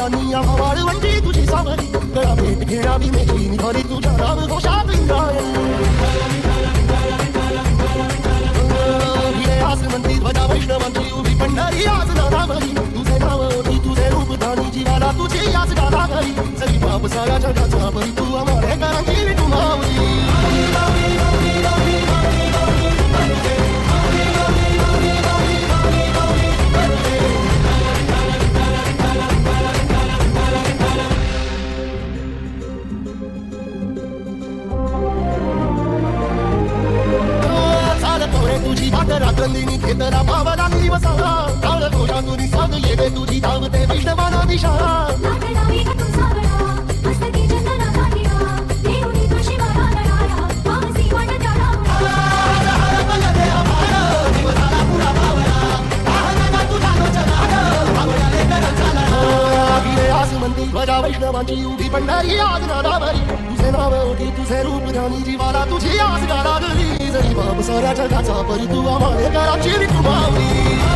राजधानी वाळवंटी तुझी सावली गळा भेट घेणारी मेची निघाली तुझ्या राम घोषात इंद्रायणी आसमंती ध्वजा वैष्णवांची उभी पंढरी आज नादावली तुझे नाव ओढी तुझे रूप धानी जीवाला तुझी आज गादावली सरी बाप साऱ्या जगाचा बरी तू आम्हाला करांची विठू मावली तुझी वाट रात्रंदिनी खेतरा भावना दिवसा काळ घोषा तुझी साग येते तुझी धावते वैष्णवाना दिशा आसमंती ध्वजा वैष्णवांची उभी पंढरी आज नादावली तुझे नाव ओढी तुझे रूप ध्यानी जीवाला तुझी आज गादावली जरी बाप साऱ्या जगाचा परी तू आम्हाला कराची विठू मावली